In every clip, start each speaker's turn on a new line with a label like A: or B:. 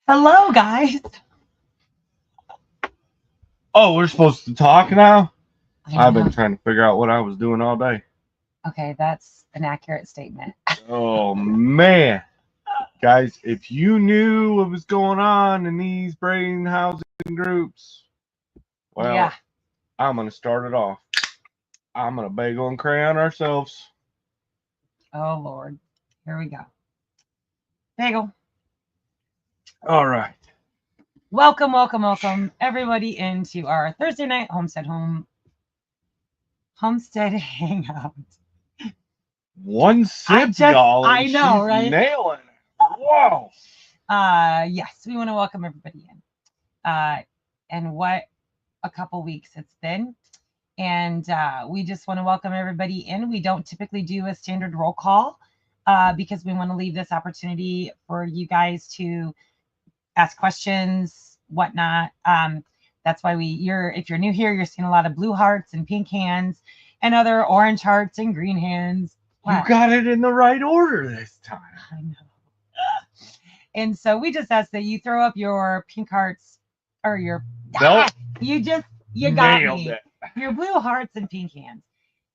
A: Hello, guys.
B: Oh, we're supposed to talk now?
A: I
B: I've
A: know.
B: been trying to figure out what I was doing all day.
A: Okay, that's an accurate statement.
B: Oh, man. Guys, if you knew what was going on in these brain housing groups, well,
A: Yeah.
B: I'm going to start it off. I'm going to bagel and crayon ourselves.
A: Oh, Lord. Here we go. Bagel.
B: All right.
A: Welcome, everybody, into our Thursday night Homestead Hangout.
B: One sip, y'all.
A: I
B: And
A: know,
B: she's
A: right?
B: nailing it. Whoa.
A: Yes, we want to welcome everybody in. And what a couple weeks it's been. And we just want to welcome everybody in. We don't typically do a standard roll call because we want to leave this opportunity for you guys to ask questions, whatnot. That's why if you're new here, you're seeing a lot of blue hearts and pink hands and other orange hearts and green hands.
B: You got it in the right order this time.
A: I know. And so we just ask that you throw up your pink hearts or your
B: Nope.
A: you got
B: Nailed
A: me.
B: it.
A: Your blue hearts and pink hands.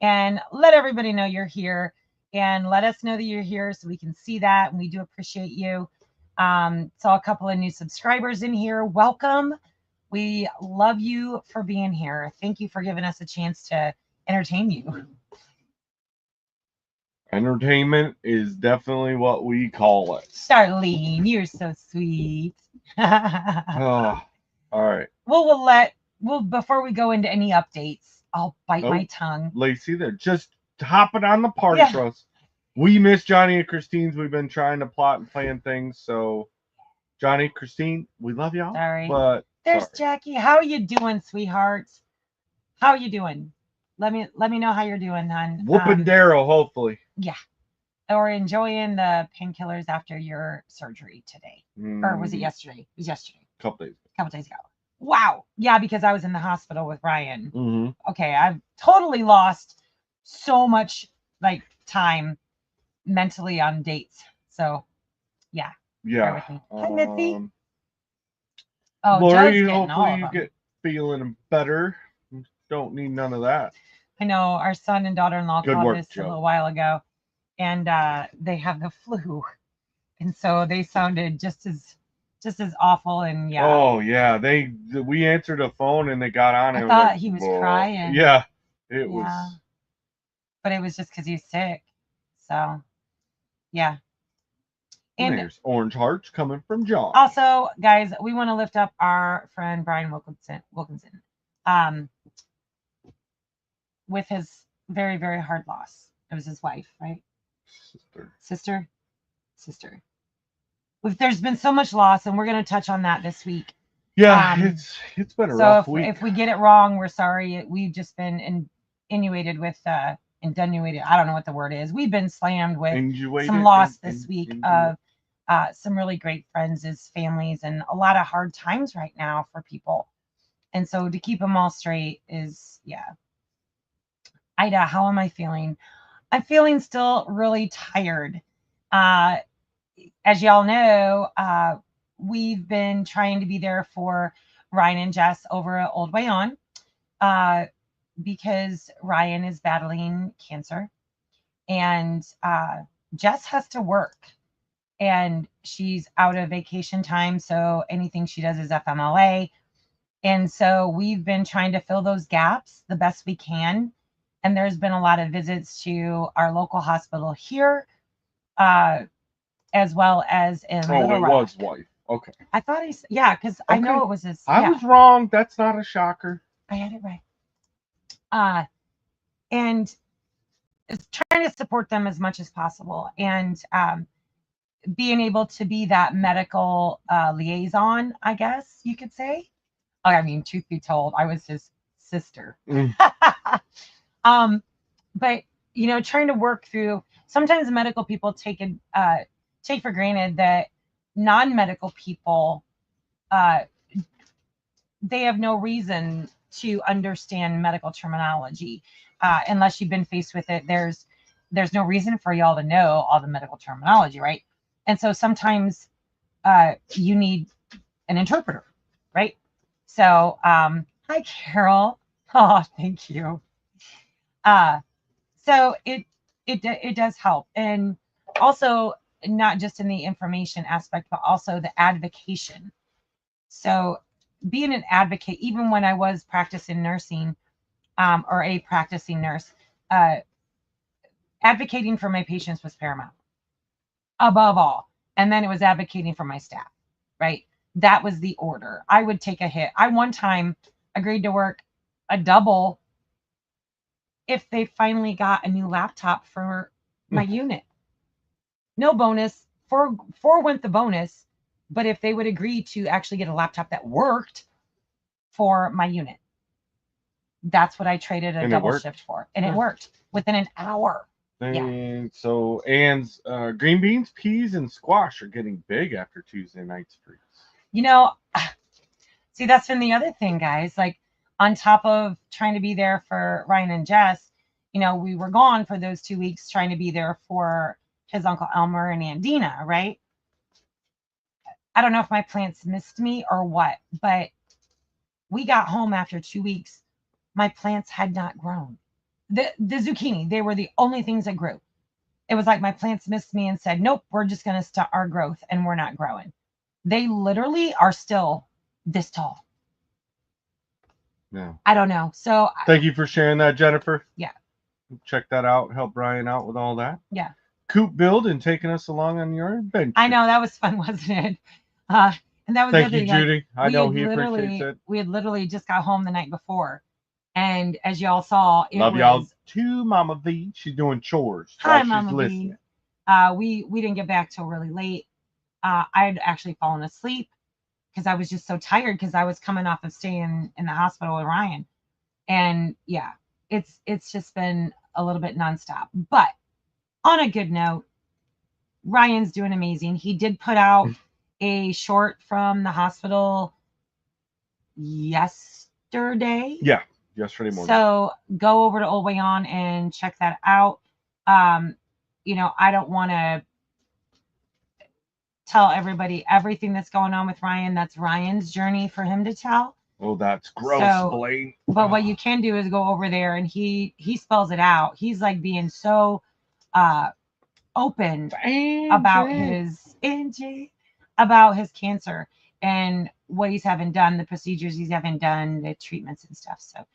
A: And let everybody know you're here and let us know that you're here so we can see that. And we do appreciate you. Saw a couple of new subscribers in here. Welcome. We love you for being here. Thank you for giving us a chance to entertain you.
B: Entertainment is definitely what we call it.
A: Starlene, you're so sweet.
B: Oh, all right.
A: Well, before we go into any updates, I'll bite my tongue.
B: Lacey, they're just hopping on the party
A: Yeah.
B: for us. We miss Johnny and Christine's. We've been trying to plot and plan things. So, Johnny, Christine, we love y'all.
A: Sorry.
B: But
A: There's
B: sorry.
A: Jackie. How are you doing, sweethearts? How are you doing? Let me know how you're doing, hon.
B: Whooping Darrow, hopefully.
A: Yeah. Or enjoying the painkillers after your surgery today. Or was it yesterday? It was yesterday.
B: Couple days
A: ago. Wow. Yeah, because I was in the hospital with Ryan.
B: Mm-hmm.
A: Okay, I've totally lost so much time mentally on dates. So yeah.
B: Yeah.
A: Bear with me. Hi, Missy. Oh,
B: Lori,
A: Joe's getting all
B: hopefully
A: of
B: you
A: them.
B: get feeling better. Don't need none of that.
A: I know our son and daughter-in-law
B: Good
A: called
B: work,
A: us
B: Joe.
A: a little while ago, and they have the flu, and so they sounded just as awful. And yeah.
B: Oh yeah, we answered the phone and they got on.
A: I
B: And
A: thought
B: was like,
A: he was
B: whoa.
A: crying.
B: Yeah, it was.
A: But it was just because he's sick. So yeah.
B: And there's orange hearts coming from John.
A: Also, guys, we want to lift up our friend Brian Wilkinson. With his very, very hard loss. It was his wife, right? Sister. There's been so much loss, and we're going to touch on that this week.
B: Yeah, it's been a rough week.
A: If we get it wrong, we're sorry. We've just been inundated with I don't know what the word is. We've been slammed with some loss this week of some really great friends' families and a lot of hard times right now for people. And so to keep them all straight is, yeah. Ida, how am I feeling? I'm feeling still really tired. As y'all know, we've been trying to be there for Ryan and Jess over at Old Way On because Ryan is battling cancer and Jess has to work and she's out of vacation time. So anything she does is FMLA. And so we've been trying to fill those gaps the best we can. And there's been a lot of visits to our local hospital here, as well as in Little Rock.
B: Was wife. Okay.
A: I thought because I know it was his.
B: I was wrong. That's not a shocker.
A: I had it right. And it's trying to support them as much as possible, and being able to be that medical liaison, I guess you could say. I mean, truth be told, I was his sister. But trying to work through. Sometimes medical people take for granted that non-medical people, they have no reason to understand medical terminology unless you've been faced with it. There's no reason for y'all to know all the medical terminology, right? And so sometimes you need an interpreter, right? So, hi, Carol. Oh, thank you. So it does help, and also not just in the information aspect, but also the advocation. So being an advocate, even when I was practicing nursing, or a practicing nurse, uh, advocating for my patients was paramount above all. And then it was advocating for my staff, right? That was the order. I would take a hit. I one time agreed to work a double if they finally got a new laptop for my unit. No bonus. Four went the bonus, but if they would agree to actually get a laptop that worked for my unit, that's what I traded a double shift for, and it worked within an hour.
B: And so Ann's green beans, peas, and squash are getting big after Tuesday night's freeze.
A: You know, see, that's been the other thing, guys. Like, on top of trying to be there for Ryan and Jess, you know, we were gone for those 2 weeks trying to be there for his Uncle Elmer and Aunt Dina, right? I don't know if my plants missed me or what, but we got home after 2 weeks. My plants had not grown. The zucchini, they were the only things that grew. It was like my plants missed me and said, nope, we're just going to start our growth and we're not growing. They literally are still this tall.
B: Yeah.
A: I don't know. So
B: thank you for sharing that, Jennifer.
A: Yeah.
B: Check that out. Help Brian out with all that.
A: Yeah.
B: Coop build and taking us along on your adventure.
A: I know, that was fun, wasn't it? And that was
B: thank you, Judy.
A: Like,
B: I know he appreciates it.
A: We had literally just got home the night before. And as y'all saw, it
B: love
A: was,
B: y'all too, Mama V. She's doing chores.
A: Hi, Mama V. We didn't get back till really late. I had actually fallen asleep because I was just so tired because I was coming off of staying in the hospital with Ryan. And yeah, it's just been a little bit nonstop. But on a good note, Ryan's doing amazing. He did put out a short from the hospital yesterday.
B: Yeah, yesterday morning.
A: So go over to Old Way On and check that out. You know, I don't want to tell everybody everything that's going on with Ryan. That's Ryan's journey for him to tell.
B: Oh, that's gross, Blaine.
A: But what you can do is go over there, and he spells it out. He's like being so open about his cancer and what he's having done, the procedures he's having done, the treatments and stuff. So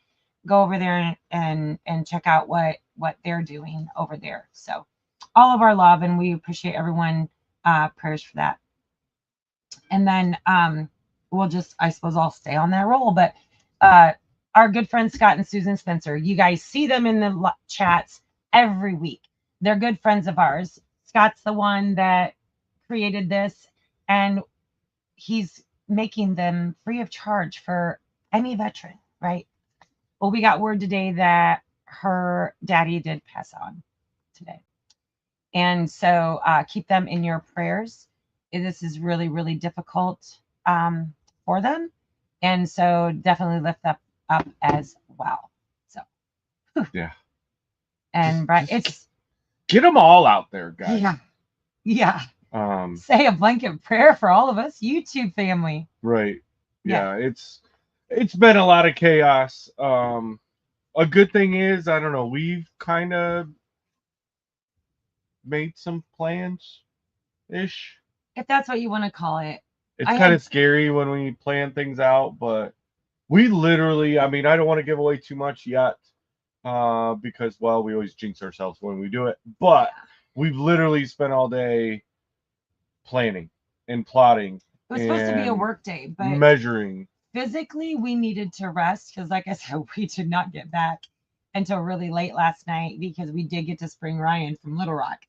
A: go over there and check out what they're doing over there. So all of our love, and we appreciate everyone prayers for that. And then we'll just, I suppose I'll stay on that roll, but our good friends Scott and Susan Spencer, you guys see them in the chats every week. They're good friends of ours. Scott's the one that created this, and he's making them free of charge for any veteran, right? Well, we got word today that her daddy did pass on today. And so keep them in your prayers. This is really, really difficult for them. And so definitely lift that up as well. So,
B: yeah.
A: And Brian, it's
B: get them all out there, guys.
A: Yeah. Yeah. Say a blanket prayer for all of us YouTube family.
B: Right. Yeah. It's been a lot of chaos. A good thing is, I don't know, we've kind of made some plans ish,
A: if that's what you want to call it.
B: It's kind of scary when we plan things out, but we literally, I mean, I don't want to give away too much yet because, well, we always jinx ourselves when we do it, but we've literally spent all day planning and plotting.
A: It was supposed to be a work day, but
B: measuring.
A: Physically, we needed to rest because, like I said, we did not get back until really late last night because we did get to spring Ryan from Little Rock.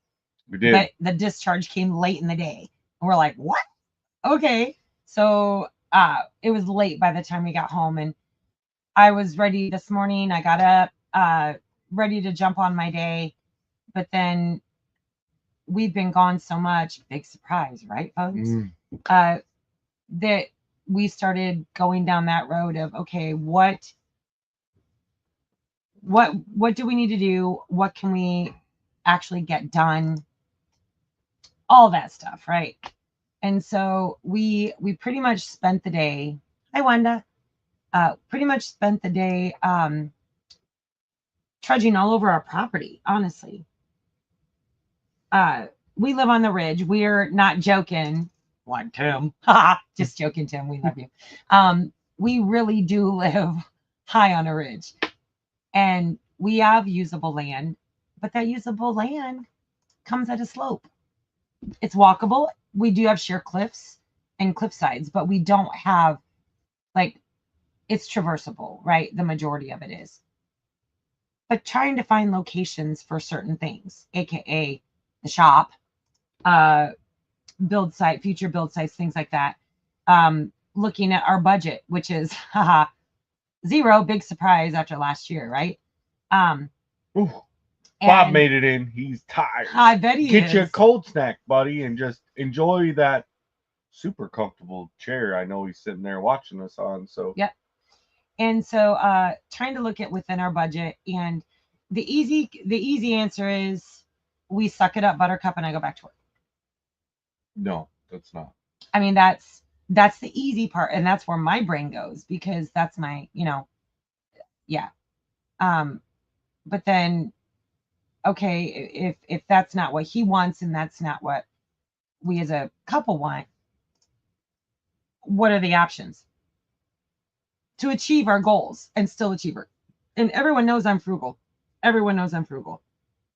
B: We did.
A: But the discharge came late in the day. And we're like, what? Okay. So it was late by the time we got home. And I was ready this morning. I got up, ready to jump on my day. But then we've been gone so much. Big surprise, right, folks? That we started going down that road of, okay, what do we need to do? What can we actually get done? All that stuff, right? And so we pretty much spent the day. Hi, Wanda. Pretty much spent the day trudging all over our property. Honestly, we live on the ridge. We're not joking, like Tim. Just joking, Tim. We love you. We really do live high on a ridge, and we have usable land, but that usable land comes at a slope. It's walkable. We do have sheer cliffs and cliff sides, but we don't have like it's traversable, right? The majority of it is. But trying to find locations for certain things, aka the shop, build site, future build sites, things like that. Looking at our budget, which is zero, big surprise after last year, right?
B: Bob made it in. He's tired.
A: I bet he
B: Get you a cold snack, buddy, and just enjoy that super comfortable chair. I know he's sitting there watching us on. So
A: yep. And so trying to look at within our budget, and the easy answer is we suck it up, Buttercup, and I go back to work.
B: No, that's not.
A: I mean, that's the easy part, and that's where my brain goes because that's my, yeah. But then, okay, if that's not what he wants and that's not what we as a couple want, what are the options to achieve our goals and still achieve it? And everyone knows I'm frugal. Everyone knows I'm frugal,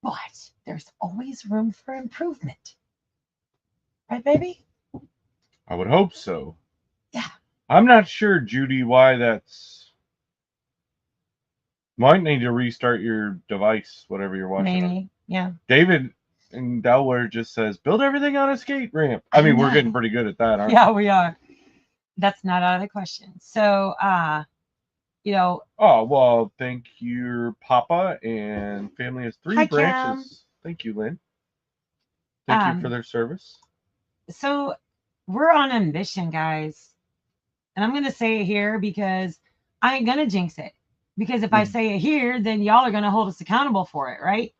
A: but there's always room for improvement. Right, baby?
B: I would hope so.
A: Yeah.
B: I'm not sure, Judy, why that's. Might need to restart your device, whatever you're watching.
A: Maybe, yeah.
B: David in Delaware just says, build everything on a skate ramp. I mean, we're getting pretty good at that, aren't we?
A: Yeah, we are. That's not out of the question. So,
B: Oh, well, thank you, Papa, and family has 3 branches. Cam. Thank you, Lynn. Thank you for their service.
A: So, we're on a mission, guys. And I'm going to say it here because I ain't going to jinx it. Because if I say it here, then y'all are going to hold us accountable for it, right?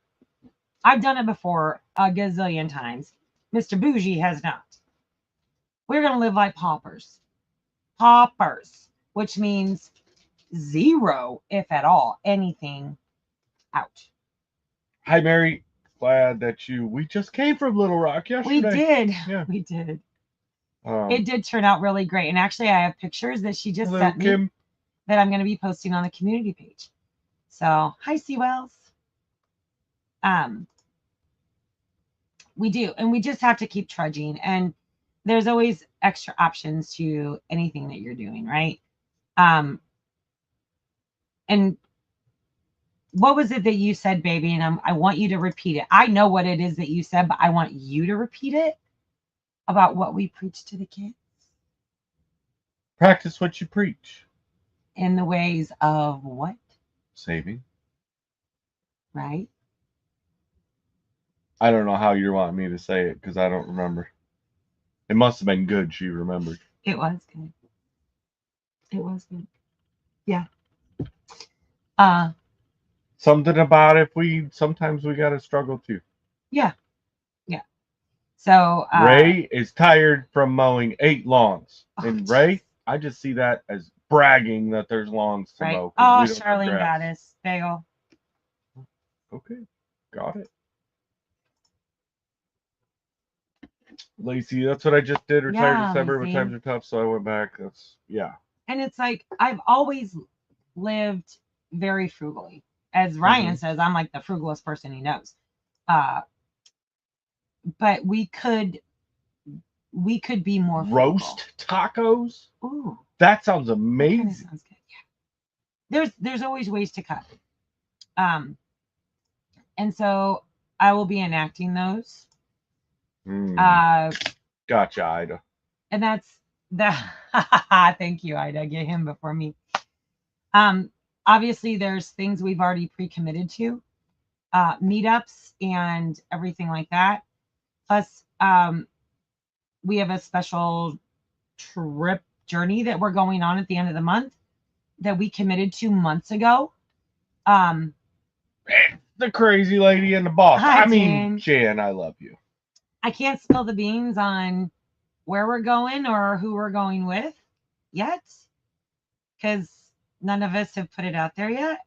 A: I've done it before a gazillion times. Mr. Bougie has not. We're going to live like paupers. Paupers, which means zero, if at all, anything out.
B: Hi, Mary. Glad that we just came from Little Rock yesterday.
A: We did.
B: Yeah.
A: We did. It did turn out really great. And actually, I have pictures that she just sent me. Kim. That I'm going to be posting on the community page. So, hi, Seawells. We do. And we just have to keep trudging. And there's always extra options to anything that you're doing, right? And what was it that you said, baby? And I want you to repeat it. I know what it is that you said, but I want you to repeat it about what we preach to the kids.
B: Practice what you preach.
A: In the ways of what?
B: Saving.
A: Right?
B: I don't know how you want me to say it because I don't remember. It must have been good she remembered.
A: It was good. It was good. Yeah.
B: Something about sometimes we got to struggle too.
A: Yeah. Yeah. So
B: Ray is tired from mowing 8 lawns. And Ray, I just see that as bragging that there's lawns to mow.
A: Oh, Charlene Goddess. Bagel.
B: Okay. Got it. Lacey, that's what I just did. Retired December, but times are tough, so I went back.
A: And it's like, I've always lived very frugally. As Ryan says, I'm like the frugalest person he knows. But we could be more frugal.
B: Roast tacos?
A: Ooh.
B: That sounds amazing.
A: That sounds good. Yeah. There's always ways to cut. And so I will be enacting those.
B: Gotcha, Ida.
A: And that's thank you, Ida. Get him before me. Obviously there's things we've already pre-committed to, meetups and everything like that. Plus, we have a special trip journey that we're going on at the end of the month that we committed to months ago.
B: The crazy lady and the boss.
A: Hi,
B: I mean, Jan, I love you.
A: I can't spill the beans on where we're going or who we're going with yet, because none of us have put it out there yet.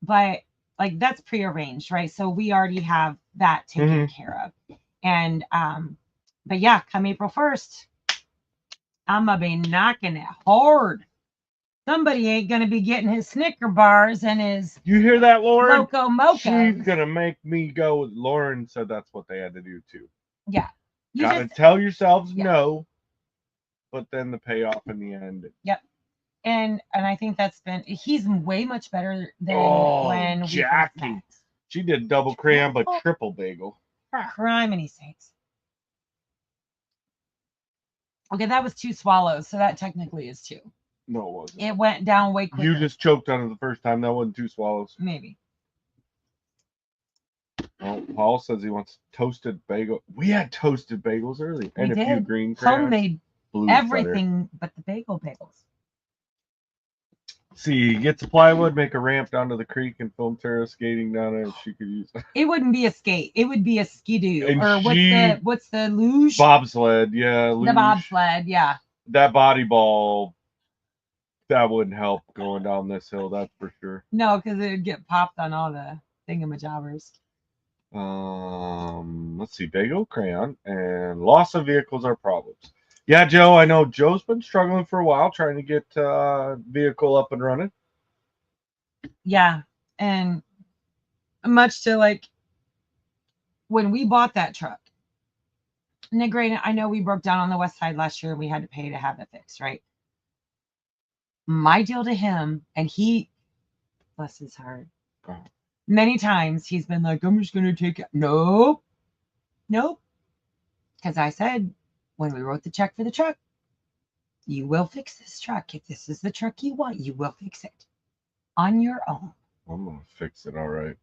A: But like that's prearranged, right? So we already have that taken care of. And but yeah, come April 1st, I'm gonna be knocking it hard. Somebody ain't gonna be getting his Snicker bars and his
B: You hear that, Lauren?
A: Loco Moco.
B: She's gonna make me go. Lauren said that's what they had to do too.
A: Yeah.
B: You gotta tell yourselves no, but then the payoff in the end.
A: Yep. And I think he's way much better than when
B: Jackie.
A: we first met.
B: She did double crayon but triple bagel.
A: Criminy sakes. Okay, that was 2 swallows, so that technically is 2.
B: No, it wasn't.
A: It went down way quicker.
B: You just choked on it the first time. That wasn't 2 swallows.
A: Maybe.
B: Well, Paul says he wants toasted bagel. We had toasted bagels earlier. And a few green crayons.
A: Homemade everything but the bagels.
B: See, get the plywood, make a ramp down to the creek, and film Tara skating down there. She could use it.
A: It wouldn't be a skate. It would be a skidoo.
B: And
A: Or what's the luge?
B: Bobsled, yeah. Luge.
A: The bobsled, yeah.
B: That body ball, that wouldn't help going down this hill, that's for sure.
A: No, because it would get popped on all the thingamajobbers.
B: Let's see, bagel, crayon, and loss of vehicles are problems. Yeah, Joe, I know Joe's been struggling for a while trying to get vehicle up and running.
A: Yeah, and much to like when we bought that truck. Now, granted, I know we broke down on the west side last year and we had to pay to have it fixed, right? My deal to him, and he, bless his heart, many times he's been like, I'm just going to take it. Nope. Because I said, when we wrote the check for the truck, you will fix this truck. If this is the truck you want, you will fix it on your own.
B: I'm going to fix it all right.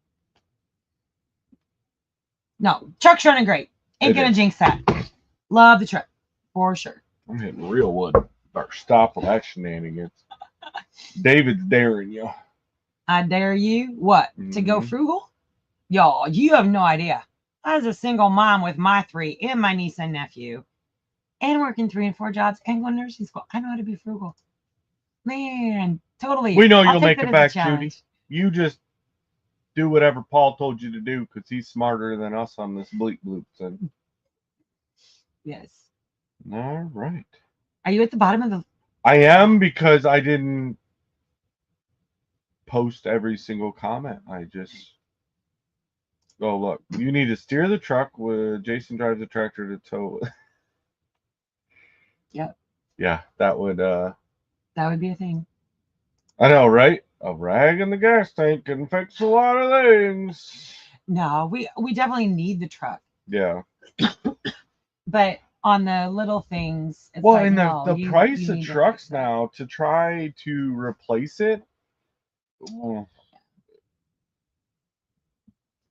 A: No, truck's running great. Ain't going to jinx that. Love the truck, for sure.
B: I'm hitting real wood. Better stop with that shenanigans. David's daring you.
A: I dare you. What? To go frugal? Y'all, you have no idea. I was a single mom with my 3 and my niece and nephew. And working 3 and 4 jobs and going to nursing school. I know how to be frugal. Man, totally.
B: We know you'll make it back, Judy. You just do whatever Paul told you to do because he's smarter than us on this bleep bloop thing.
A: Yes.
B: All right.
A: Are you at the bottom of the...
B: I am, because I didn't post every single comment. I just... Oh, look. You need to steer the truck with Jason drives the tractor to tow.
A: Yep.
B: Yeah, that would
A: be a thing.
B: I know, right? A rag in the gas tank can fix a lot of things.
A: No, we definitely need the truck.
B: Yeah.
A: But on the little things, it's
B: well,
A: like,
B: and
A: no,
B: the price of trucks now to try to replace it.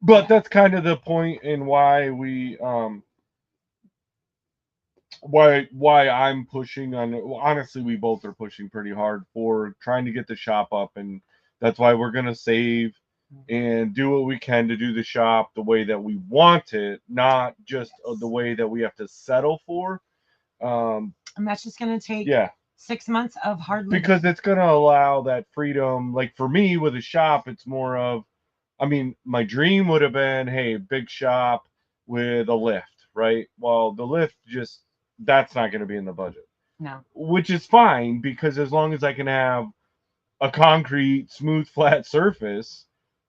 B: But that's kind of the point in why we why I'm pushing on. Well, honestly, we both are pushing pretty hard for trying to get the shop up, and that's why we're gonna save and do what we can to do the shop the way that we want it, not just the way that we have to settle for.
A: And that's just gonna take 6 months of hard living.
B: Because it's gonna allow that freedom. Like for me with a shop, it's more of, I mean, my dream would have been, hey, big shop with a lift, right? Well, the lift that's not going to be in the budget.
A: No.
B: Which is fine, because as long as I can have a concrete, smooth, flat surface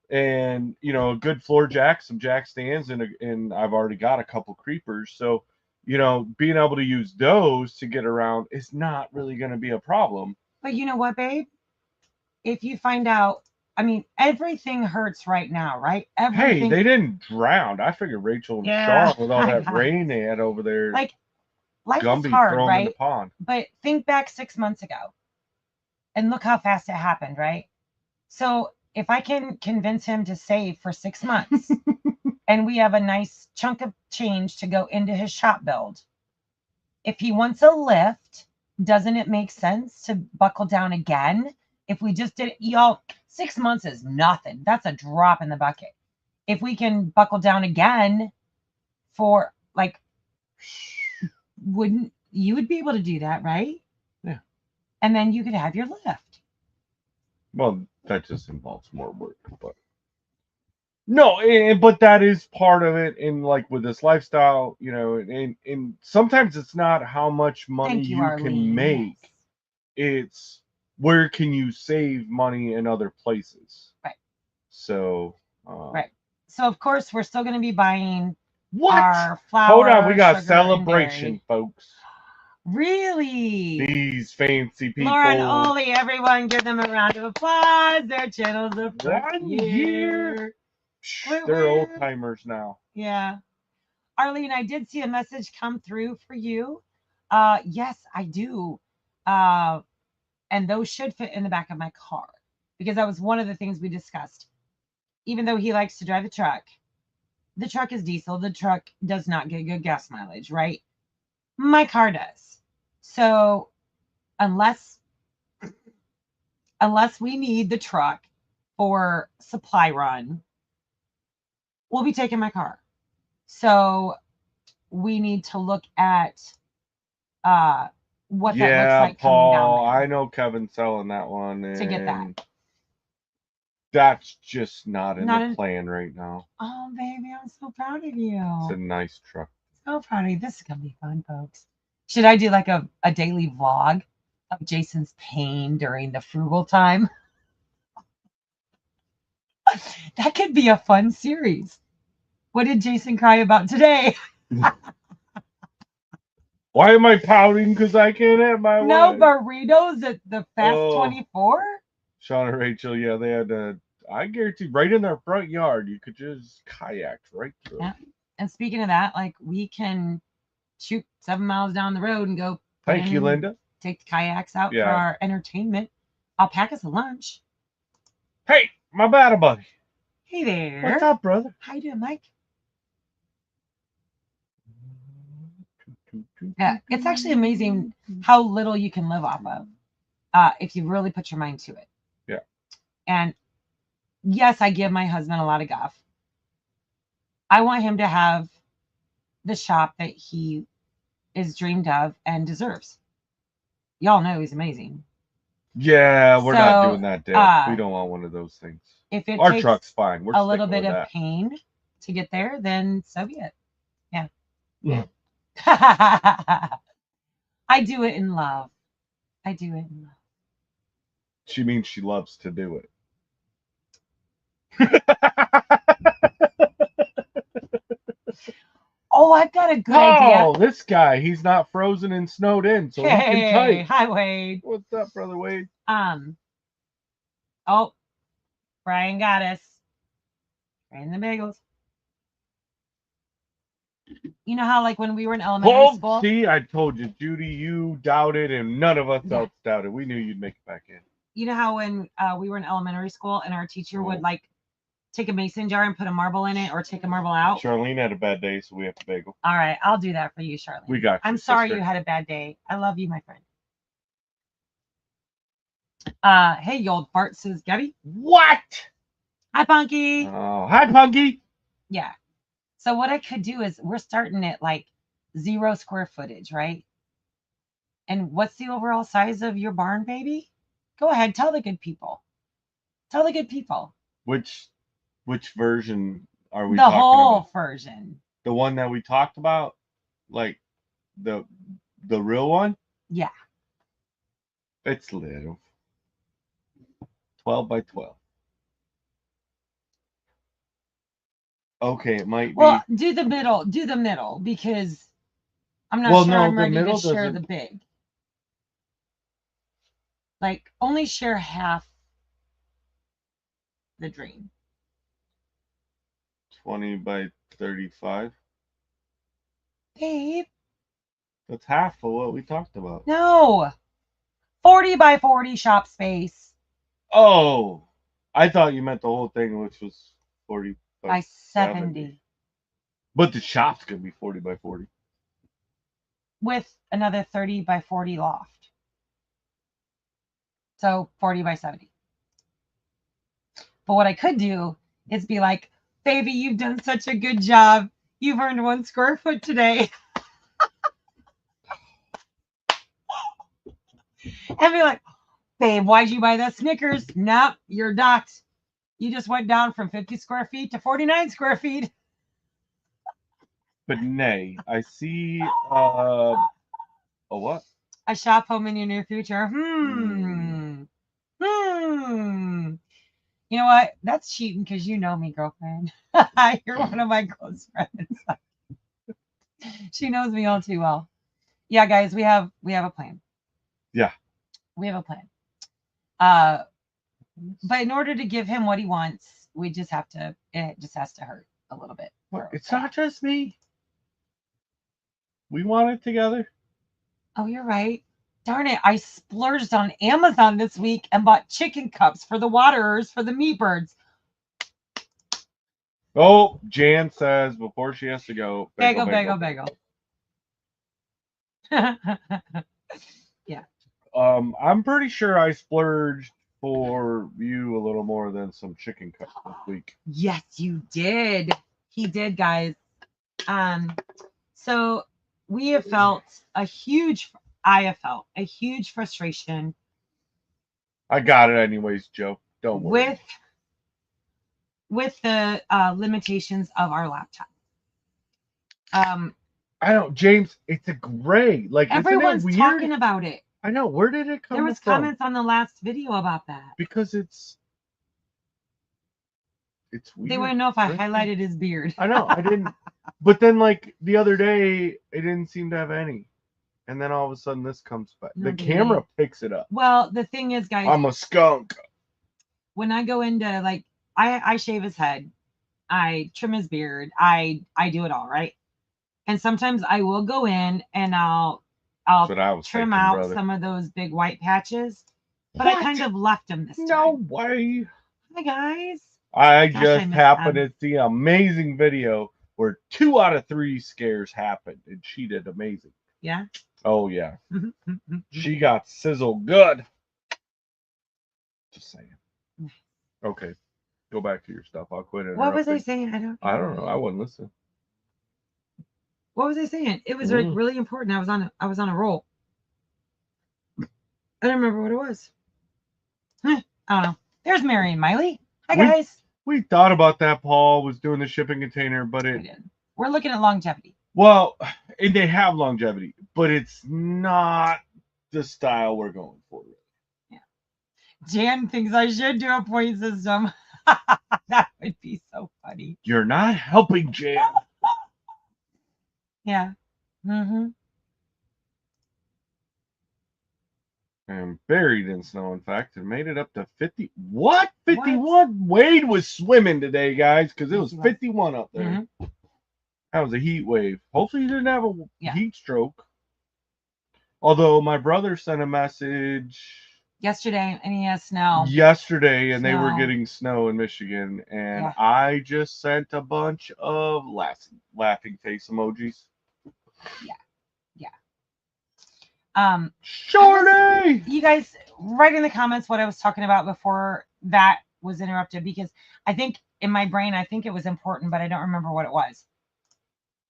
B: and, a good floor jack, some jack stands, and I've already got a couple creepers. So, being able to use those to get around is not really going to be a problem.
A: But you know what, babe? If you find out, I mean, everything hurts right now, right? Everything.
B: Hey, they didn't drown. I figured Rachel and Sean, with all that rain they had over there.
A: Like, life
B: Gumby
A: is hard,
B: thrown
A: right?
B: in the pond.
A: But think back 6 months ago and look how fast it happened, right? So if I can convince him to save for 6 months and we have a nice chunk of change to go into his shop build, if he wants a lift, doesn't it make sense to buckle down again? If we just did, y'all, 6 months is nothing. That's a drop in the bucket. If we can buckle down again for like, wouldn't you would be able to do that, right?
B: Yeah.
A: And then you could have your lift.
B: Well, that just involves more work, but no, but that is part of it. And like with this lifestyle, you know, and sometimes it's not how much money
A: Thank you,
B: you
A: Arlene.
B: can make.
A: Yes.
B: It's where can you save money in other places.
A: Right.
B: So.
A: Right. So of course we're still going to be buying
B: What?
A: our flour.
B: Hold on, we got
A: sugar,
B: celebration, folks.
A: Really?
B: These fancy people.
A: Laura and Oli, everyone give them a round of applause. Their channel's the first
B: 1 year. They're old timers now.
A: Yeah. Arlene, I did see a message come through for you. Yes, I do. And those should fit in the back of my car because that was one of the things we discussed. Even though he likes to drive the truck is diesel. The truck does not get good gas mileage, right? My car does. So unless we need the truck for supply run, we'll be taking my car. So we need to look at what that looks like
B: Paul,
A: coming down there.
B: I know Kevin's selling that one
A: to get that.
B: That's just not in the plan right now.
A: Oh, baby, I'm so proud of you.
B: It's a nice truck.
A: So proud of you. This is going to be fun, folks. Should I do like a daily vlog of Jason's pain during the frugal time? That could be a fun series. What did Jason cry about today?
B: Why am I pouting? Because I can't have my way.
A: Burritos at the Fast 24?
B: Sean and Rachel, yeah, they had I guarantee right in their front yard, you could just kayak right through.
A: Yeah. And speaking of that, like we can shoot 7 miles down the road and go.
B: Thank you, Linda.
A: Take the kayaks out for our entertainment. I'll pack us a lunch.
B: Hey, my battle buddy.
A: Hey there.
B: What's up, brother?
A: How you doing, Mike? Yeah, it's actually amazing how little you can live off of if you really put your mind to it.
B: Yeah.
A: And yes, I give my husband a lot of guff. I want him to have the shop that he is dreamed of and deserves. Y'all know he's amazing.
B: Yeah, we're not doing that, Dad. We don't want one of those things.
A: If it
B: Our
A: takes
B: truck's fine. We're
A: a little bit of pain to get there, then so be it. Yeah.
B: Yeah.
A: I do it in love. I do it in love.
B: She means she loves to do it.
A: Oh, I've got a good idea.
B: Oh, this guy. He's not frozen and snowed in, so he can type.
A: Hi, Wade.
B: What's up, brother Wade?
A: Oh, Brian got us. Brian the bagels. You know how, like, when we were in elementary school?
B: See, I told you, Judy, you doubted, and none of us else doubted. We knew you'd make it back in.
A: You know how when we were in elementary school and our teacher would, like, take a mason jar and put a marble in it or take a marble out?
B: Charlene had a bad day, so we have to bagel.
A: All right, I'll do that for you, Charlene.
B: We got you,
A: I'm sorry you had a bad day. I love you, my friend. Hey, you old fart, says Gabby.
B: What?
A: Hi, Punky.
B: Oh, hi, Punky.
A: Yeah. So what I could do is we're starting at like 0 square footage, right? And what's the overall size of your barn, baby? Go ahead, tell the good people. Tell the good people.
B: Which version are we
A: talking about? The whole version.
B: The one that we talked about? Like the real one?
A: Yeah.
B: It's little. 12 by 12. Okay, it might be.
A: Well, do the middle because I'm not sure I'm ready to share the big. Like, only share half the dream.
B: 20 by 35.
A: Babe.
B: That's half of what we talked about.
A: No. 40 by 40 shop space.
B: Oh, I thought you meant the whole thing, which was 40 by 70. But the shop's going to be 40 by 40.
A: With another 30 by 40 loft. So 40 by 70. But what I could do is be like, baby, you've done such a good job. You've earned 1 square foot today. And be like, babe, why'd you buy that Snickers? Nope, you're docked. You just went down from 50 square feet to 49 square feet.
B: But nay, I see a what?
A: A shop home in your near future. You know what? That's cheating because you know me, girlfriend. You're one of my close friends. She knows me all too well. Yeah, guys, we have a plan.
B: Yeah.
A: We have a plan. But in order to give him what he wants, it just has to hurt a little bit.
B: It's not just me. We want it together.
A: Oh, you're right. Darn it. I splurged on Amazon this week and bought chicken cups for the waterers for the meat birds.
B: Oh, Jan says before she has to go.
A: Bagel. Yeah.
B: I'm pretty sure I splurged for you a little more than some chicken cups this week.
A: Yes, you did. He did, guys. So we have felt I have felt a huge frustration.
B: I got it anyways, Joe. Don't worry.
A: With the limitations of our laptop.
B: I don't, James. It's a gray. Like
A: everyone's
B: isn't it weird?
A: talking about it.
B: I know. Where did it come from?
A: There was comments on the last video about that.
B: Because it's weird.
A: They want to know if I highlighted his beard.
B: I know. I didn't. But then, like the other day, it didn't seem to have any. And then all of a sudden, this comes back. The camera picks it up.
A: Well, the thing is, guys.
B: I'm a skunk.
A: When I go into I shave his head, I trim his beard, I do it all, right? And sometimes I will go in and I'll trim out some of those big white patches. But I kind of left them this time.
B: No way.
A: Hi guys.
B: I just happened to see an amazing video where 2 out of 3 scares happened, and she did amazing.
A: Yeah.
B: Oh yeah. She got sizzled good. Just saying. Okay, go back to your stuff. I'll quit it.
A: What was I saying?
B: I don't know. I wasn't listening.
A: What was I saying? It was really important. I was on a roll. I don't remember what it was. I don't know. There's Mary and Miley. Hi guys.
B: We thought about that. Paul was doing the shipping container, but
A: we're looking at longevity.
B: Well, and they have longevity, but it's not the style we're going for.
A: Yeah. Jan thinks I should do a point system. That would be so funny.
B: You're not helping, Jan.
A: Yeah.
B: And buried in snow, in fact, and made it up to 50. What? 51? Wade was swimming today, guys, because it was 51 up there. That was a heat wave. Hopefully, you didn't have a heat stroke. Although my brother sent a message
A: yesterday, and he has snow.
B: Yesterday, and they were getting snow in Michigan, and I just sent a bunch of laughing face emojis.
A: Yeah.
B: Shorty!
A: You guys write in the comments what I was talking about before that was interrupted, because I think in my brain, I think it was important, but I don't remember what it was.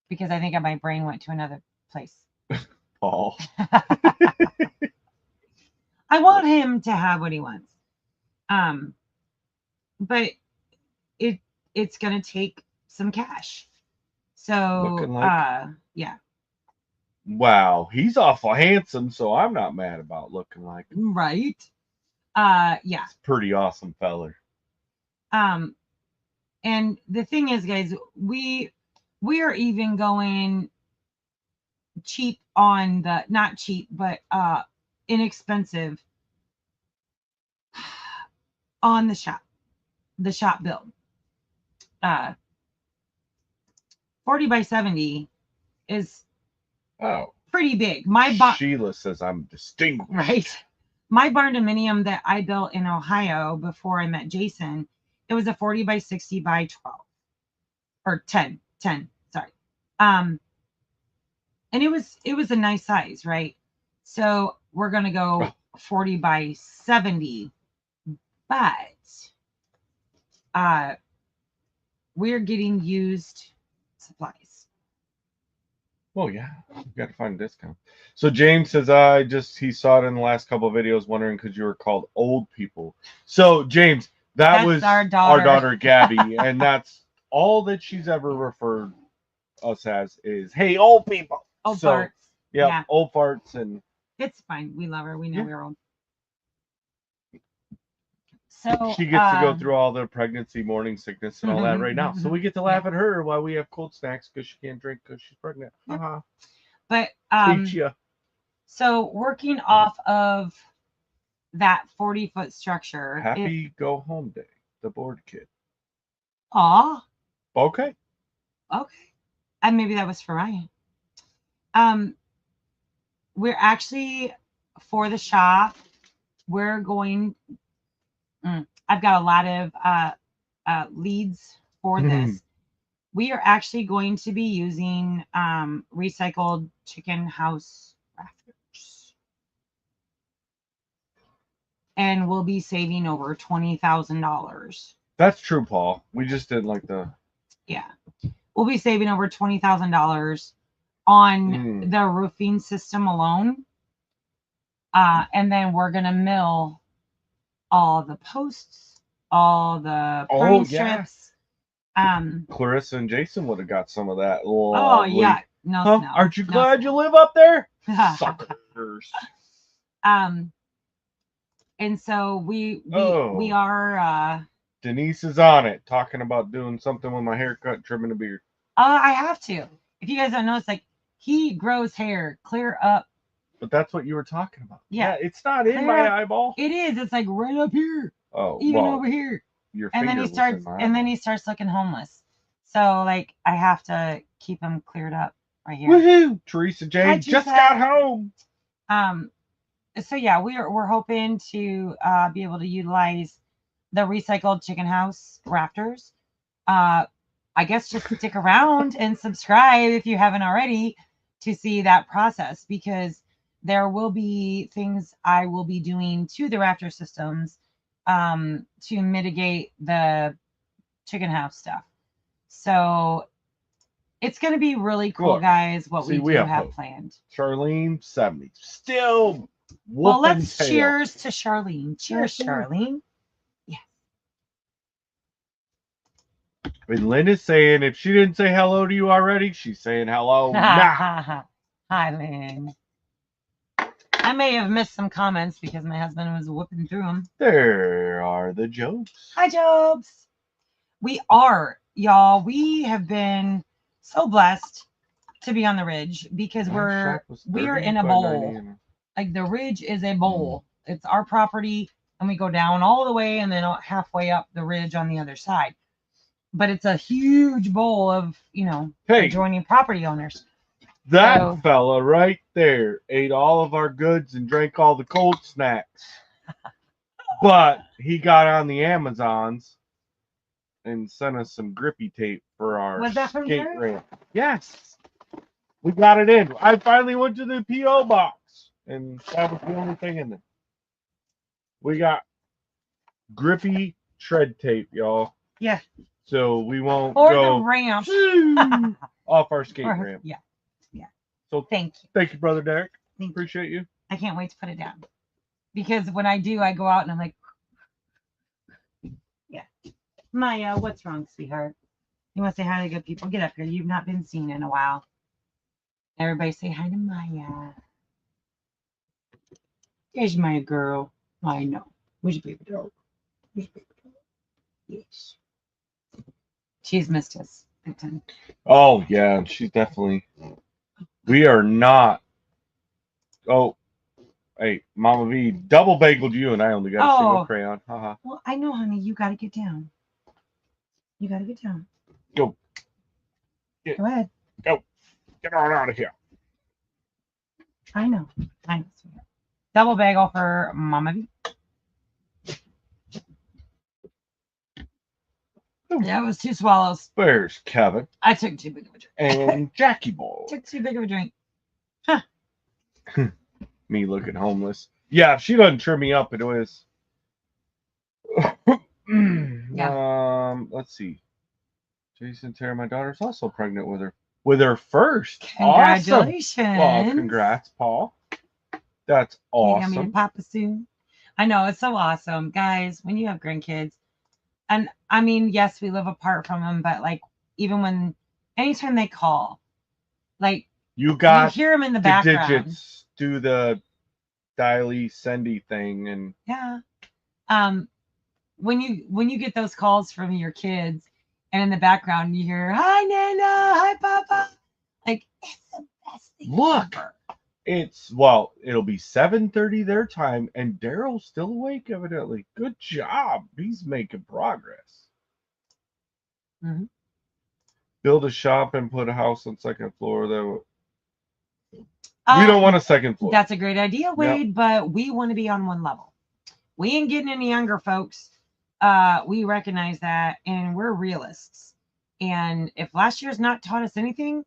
A: Because I think my brain went to another place.
B: Paul.
A: I want him to have what he wants. But it's gonna take some cash. So yeah.
B: Wow, he's awful handsome, so I'm not mad about looking like him.
A: Right. Yeah.
B: It's pretty awesome feller.
A: And the thing is, guys, we are even going cheap on the not cheap, but inexpensive on the shop build. 40 by 70 is pretty big.
B: Sheila says I'm distinguished.
A: Right. My barn dominium that I built in Ohio before I met Jason, it was a 40 by 60 by 12 or 10, sorry. And it was a nice size, right? So we're going to go 40 by 70, but we're getting used supplies.
B: Well, yeah, you got to find a discount. So James says, he saw it in the last couple of videos, wondering because you were called old people. So James, that's was
A: our daughter
B: Gabby, and that's all that she's ever referred us as is, hey, old people.
A: Old farts.
B: Yeah, old farts, and
A: it's fine. We love her. We know we're old. So
B: she gets to go through all the pregnancy, morning sickness, and all that right now. So we get to laugh at her while we have cold snacks because she can't drink because she's pregnant.
A: But
B: Teach ya.
A: So working off of that 40-foot structure.
B: Happy Go Home Day, the board kid.
A: Aw.
B: Okay.
A: And maybe that was for Ryan. We're actually, for the shop, we're going. I've got a lot of leads for this. We are actually going to be using recycled chicken house rafters. And we'll be saving over $20,000.
B: That's true, Paul. We just didn't like the.
A: Yeah. We'll be saving over $20,000 on the roofing system alone. And then we're going to mill all the posts, all the pine strips.
B: Clarissa and Jason would have got some of that.
A: Oh, yeah. No.
B: Aren't you glad you live up there? Suckers.
A: And so we are.
B: Denise is on it, talking about doing something with my haircut, trimming a beard.
A: I have to. If you guys don't know, it's like he grows hair clear up.
B: But that's what you were talking about.
A: Yeah,
B: it's not in my eyeball.
A: It is. It's like right up here.
B: Oh,
A: even over here.
B: And then
A: he starts looking homeless. So like I have to keep him cleared up right here.
B: Woohoo! Teresa J just got home.
A: So yeah, we're hoping to be able to utilize the recycled chicken house rafters. I guess just stick around and subscribe if you haven't already to see that process, because there will be things I will be doing to the rafter systems to mitigate the chicken house stuff. So it's going to be really cool, guys, what we have planned.
B: Charlene, 70. Still
A: well, let's cheers to Charlene. Cheers, Charlene. Yes.
B: And Lynn is saying, if she didn't say hello to you already, she's saying hello now.
A: Hi, Lynn. I may have missed some comments because my husband was whooping through them.
B: There are the Jobs.
A: Hi, Jobs. We are, y'all. We have been so blessed to be on the ridge because we're in a bowl. Like the ridge is a bowl. It's our property, and we go down all the way and then halfway up the ridge on the other side. But it's a huge bowl of, adjoining property owners.
B: That fella right there ate all of our goods and drank all the cold snacks. But he got on the Amazons and sent us some grippy tape for our skate ramp. Yes. We got it in. I finally went to the P.O. box, and that was the only thing in there. We got grippy tread tape, y'all.
A: Yeah.
B: So we won't
A: go the ramp
B: off our skate ramp.
A: Yeah.
B: So
A: thank you.
B: Thank you, Brother Derek. Appreciate you.
A: I can't wait to put it down. Because when I do, I go out and I'm like, yeah. Maya, what's wrong, sweetheart? You want to say hi to good people? Get up here. You've not been seen in a while. Everybody say hi to Maya. There's my girl. I know. Where's your baby dog? Yes. She's missed us.
B: Oh, yeah. She's definitely. We are not. Oh, hey, Mama V double bageled you, and I only got a single crayon. Haha.
A: Well, I know, honey. You got to get down.
B: Go.
A: Go ahead.
B: Go. Get on out of here.
A: I know. Double bagel for Mama V. That was 2 swallows.
B: Where's Kevin?
A: I took too big of a drink.
B: And Jackie Boy.
A: Took too big of a drink.
B: Huh. Me looking homeless. Yeah, if she doesn't cheer me up, it was.
A: Yeah.
B: Let's see. Jason Terry, my daughter's also pregnant with her. with her first.
A: Congratulations.
B: Awesome. Well, congrats, Paul. That's awesome.
A: You got me to Papa soon. I know, it's so awesome. Guys, when you have grandkids, and I mean, yes, we live apart from them, but like, even anytime they call, like, you hear them in the background.
B: Digits do the dialy sendy thing, and
A: yeah. When you get those calls from your kids, and in the background you hear, "Hi, Nana, hi, Papa," like, it's the best thing ever.
B: It'll be 7:30 their time, and Daryl's still awake, evidently. Good job. He's making progress.
A: Mm-hmm.
B: Build a shop and put a house on second floor. We don't want a second floor.
A: That's a great idea, Wade, but we want to be on one level. We ain't getting any younger, folks. We recognize that, and we're realists. And if last year's not taught us anything,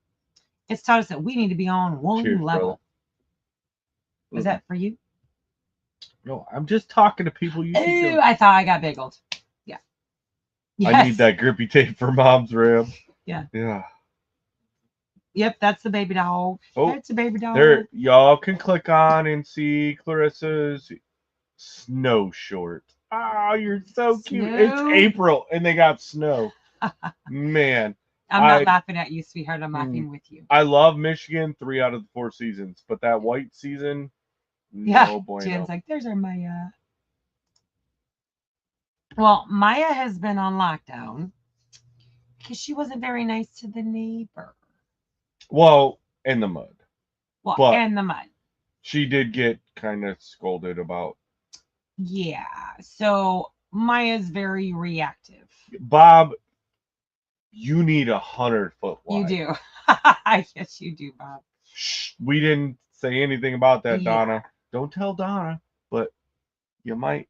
A: it's taught us that we need to be on one level. Brother. Was that for you?
B: No, I'm just talking to people.
A: I thought I got bagelled. Yeah.
B: Yes. I need that grippy tape for Mom's rib.
A: Yeah.
B: Yeah.
A: Yep, that's the baby dog. Oh, that's a baby dog.
B: There, y'all can click on and see Clarissa's snow short. Oh, you're so cute. It's April and they got snow. Man.
A: I'm not laughing at you, sweetheart. I'm laughing with you.
B: I love Michigan 3 out of the 4 seasons, but that white season, no bueno.
A: Jen's like, there's our Maya. Well, Maya has been on lockdown because she wasn't very nice to the neighbor.
B: Well, in the mud.
A: Well, and the mud.
B: She did get kind of scolded about.
A: Yeah. So Maya's very reactive.
B: Bob, you need 100-foot wide.
A: You do. Yes, you do, Bob.
B: Shh, we didn't say anything about that, Donna. Don't tell Donna, but you might.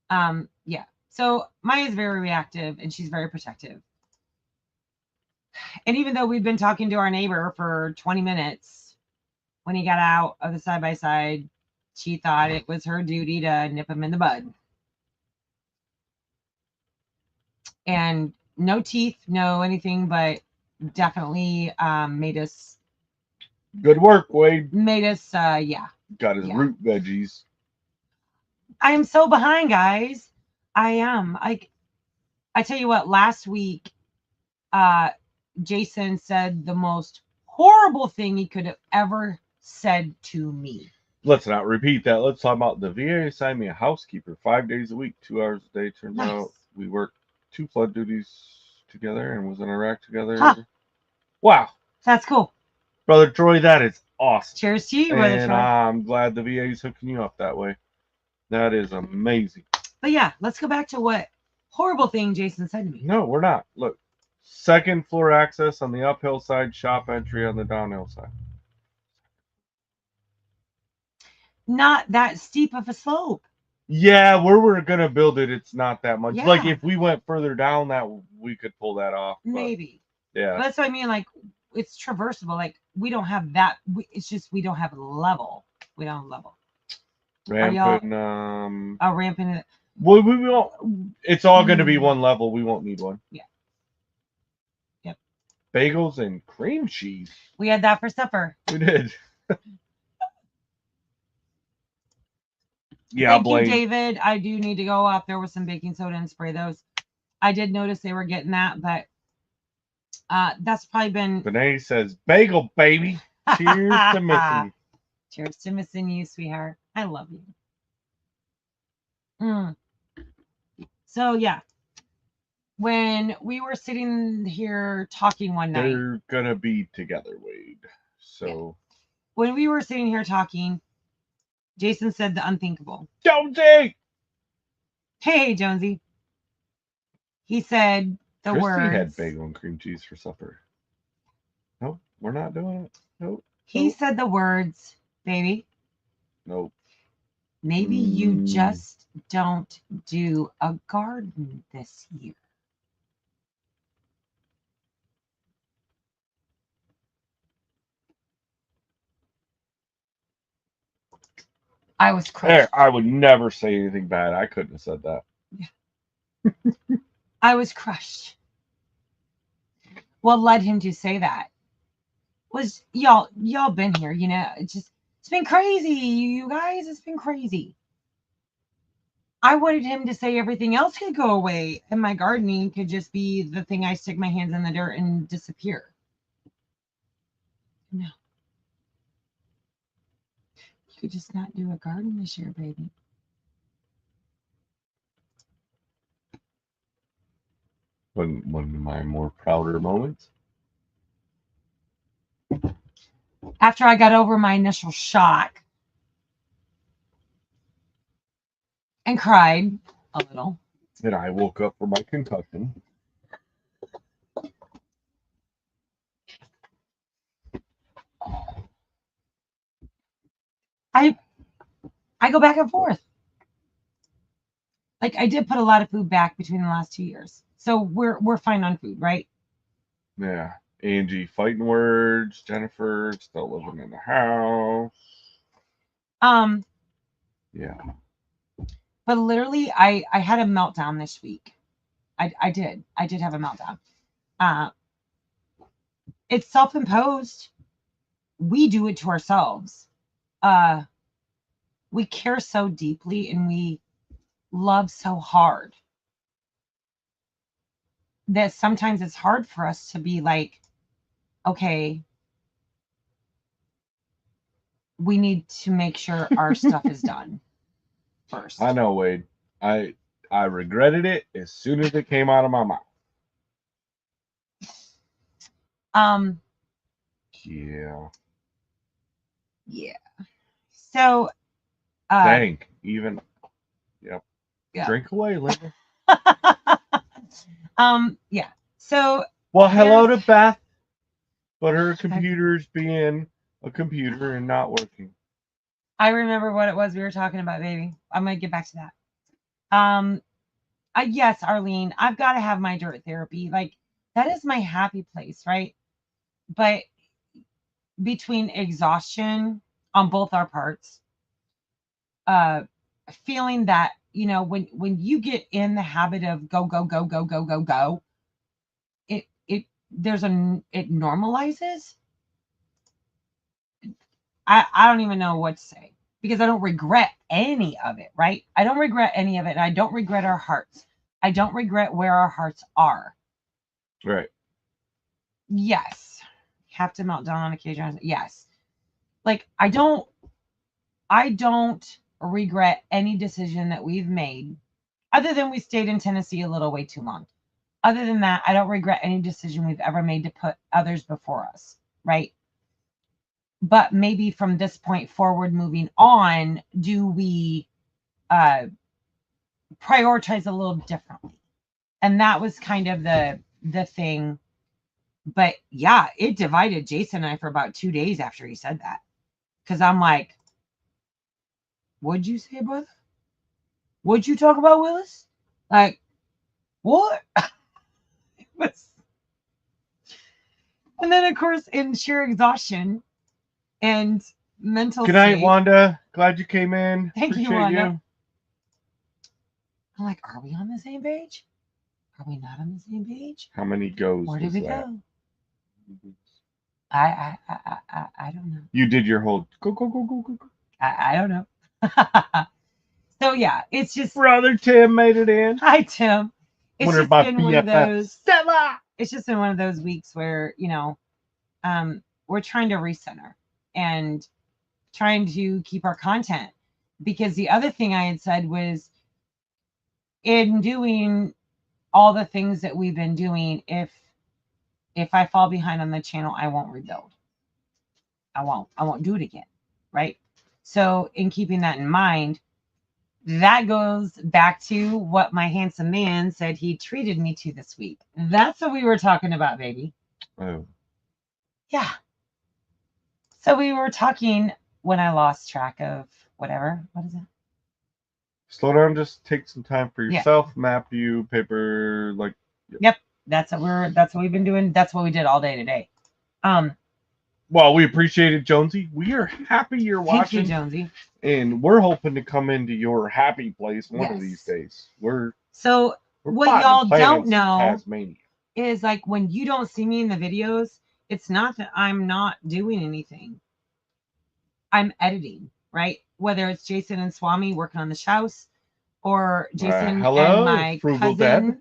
A: Yeah. So Maya's very reactive and she's very protective. And even though we've been talking to our neighbor for 20 minutes, when he got out of the side-by-side, she thought it was her duty to nip him in the bud. And no teeth, no anything, but definitely made us.
B: Good work, Wade.
A: Made us, yeah.
B: Got his root veggies.
A: I am so behind, guys. I am. I tell you what, last week, Jason said the most horrible thing he could have ever said to me.
B: Let's not repeat that. Let's talk about the VA assigned me a housekeeper 5 days a week, 2 hours a day. Turns out we worked 2 flood duties together and was in Iraq together. Huh. Wow.
A: That's cool.
B: Brother Troy, that is awesome.
A: Cheers to you, Brother Troy.
B: I'm glad the VA is hooking you up that way. That is amazing.
A: But yeah, let's go back to what horrible thing Jason said to me.
B: No, we're not. Look, 2nd floor access on the uphill side, shop entry on the downhill side.
A: Not that steep of a slope.
B: Yeah, where we're gonna build it, it's not that much. Yeah. Like if we went further down, that we could pull that off.
A: Maybe.
B: Yeah.
A: But that's what I mean. Like it's traversable. Like we don't have that. It's just we don't have level. We don't have level.
B: Ramping.
A: Ramping it.
B: Well, we won't. It's all going to be one level. We won't need one.
A: Yeah. Yep.
B: Bagels and cream cheese.
A: We had that for supper.
B: We did. Yeah,
A: Thank you, David. I do need to go up there with some baking soda and spray those. I did notice they were getting that, but that's probably been.
B: Benet says, "Bagel, baby." Cheers to missing.
A: Cheers to missing you, sweetheart. I love you. So yeah, when we were sitting here talking one night,
B: they're gonna be together, Wade. So
A: yeah. When we were sitting here talking, Jason said the unthinkable.
B: Jonesy!
A: Hey, Jonesy. He said the words.
B: Christy had bagel and cream cheese for supper. Nope, we're not doing it. Nope.
A: He said the words, baby.
B: Nope.
A: Maybe you just don't do a garden this year. I was crushed.
B: I would never say anything bad. I couldn't have said that.
A: Yeah. I was crushed. what led him to say that was y'all been here, you know, it's been crazy, you guys, it's been crazy. I wanted him to say everything else could go away and my gardening could just be the thing I stick my hands in the dirt and disappear. No. You could just not do a garden this year, baby.
B: One of my more prouder moments.
A: After I got over my initial shock and cried a little.
B: Then I woke up from my concussion.
A: I go back and forth. Like I did put a lot of food back between the last 2 years. So we're fine on food, right?
B: Yeah. Angie fighting words, Jennifer still living in the house. Yeah.
A: But literally I had a meltdown this week. I did have a meltdown. It's self-imposed. We do it to ourselves. We care so deeply and we love so hard that sometimes it's hard for us to be like, okay, we need to make sure our stuff is done first.
B: I know, Wade. I regretted it as soon as it came out of my mouth. Yeah.
A: So
B: dang, even yep.
A: Yeah.
B: Drink away, Linda.
A: Yeah. So
B: well, hello to Beth, but her computer's being a computer and not working.
A: I remember what it was we were talking about, baby. I'm gonna get back to that. Yes, Arlene, I've got to have my dirt therapy. Like that is my happy place, right? But between exhaustion on both our parts, feeling that, you know, when you get in the habit of go, it normalizes. I don't even know what to say because I don't regret any of it, right? I don't regret any of it. And I don't regret our hearts. I don't regret where our hearts are.
B: Right.
A: Yes. Have to melt down on occasion. Yes. Like I don't regret any decision that we've made other than we stayed in Tennessee a little way too long. Other than that, I don't regret any decision we've ever made to put others before us, right? But maybe from this point forward, moving on, do we prioritize a little differently? And that was kind of the thing. But yeah, it divided Jason and I for about 2 days after he said that. Because I'm like, what'd you say, brother? What'd you talk about, Willis? Like, what? And then, of course, in sheer exhaustion and mental
B: Good night, Wanda. Glad you came in.
A: Thank you, Wanda. I'm like, are we on the same page? Are we not on the same page?
B: How many goes?
A: Where did we go? I don't know.
B: You did your whole go.
A: I don't know. So yeah, it's just
B: brother Tim made it in.
A: Hi Tim. It's just been one of those. Stella. It's just been one of those weeks where, you know, we're trying to recenter and trying to keep our content, because the other thing I had said was, in doing all the things that we've been doing, if I fall behind on the channel, I won't rebuild. I won't do it again, right? So in keeping that in mind, that goes back to what my handsome man said he treated me to this week. That's what we were talking about, baby.
B: Oh.
A: Yeah. So we were talking when I lost track of whatever. What is it?
B: Slow down. Just take some time for yourself. Yeah. Map you, paper, like.
A: Yep. That's what we've been doing. That's what we did all day today.
B: Well, we appreciate it, Jonesy. We are happy you're watching.
A: Thank you, Jonesy.
B: And we're hoping to come into your happy place one of these days. We're
A: what y'all don't know.
B: Tasmania.
A: is like when you don't see me in the videos, it's not that I'm not doing anything. I'm editing, right? Whether it's Jason and Swami working on the house, or Jason and my cousin Deb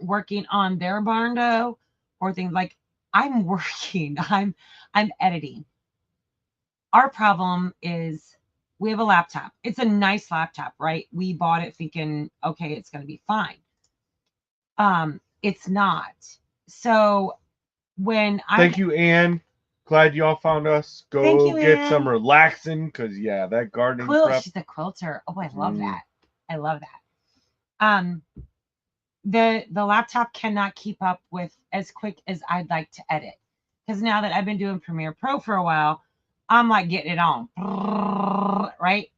A: working on their barn dough, or things like I'm working. I'm editing. Our problem is we have a laptop. It's a nice laptop, right? We bought it thinking, okay, it's going to be fine. It's not. So when I
B: thank you, Ann. Glad y'all found us. Go get some relaxing, because yeah, that gardening prep.
A: She's a quilter. Oh, I love that. I love that. The laptop cannot keep up with as quick as I'd like to edit. Because now that I've been doing Premiere Pro for a while, I'm like getting it on. Right?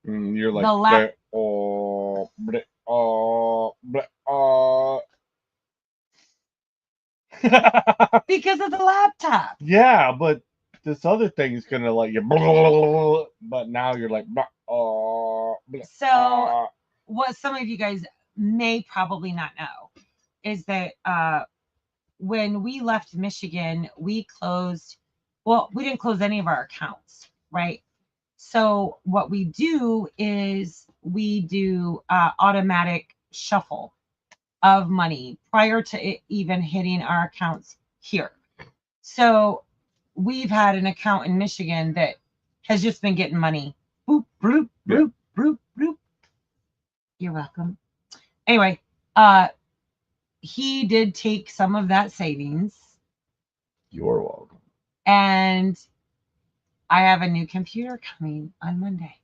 B: You're like
A: because of the laptop.
B: Yeah, but this other thing is gonna let you but now you're like
A: so what some of you guys may probably not know is that when we left Michigan, we didn't close any of our accounts, right? So what we do is we do automatic shuffle of money prior to it even hitting our accounts here. So we've had an account in Michigan that has just been getting money. Boop, bloop, bloop, bloop, bloop. You're welcome. Anyway, he did take some of that savings.
B: You're welcome.
A: And I have a new computer coming on Monday.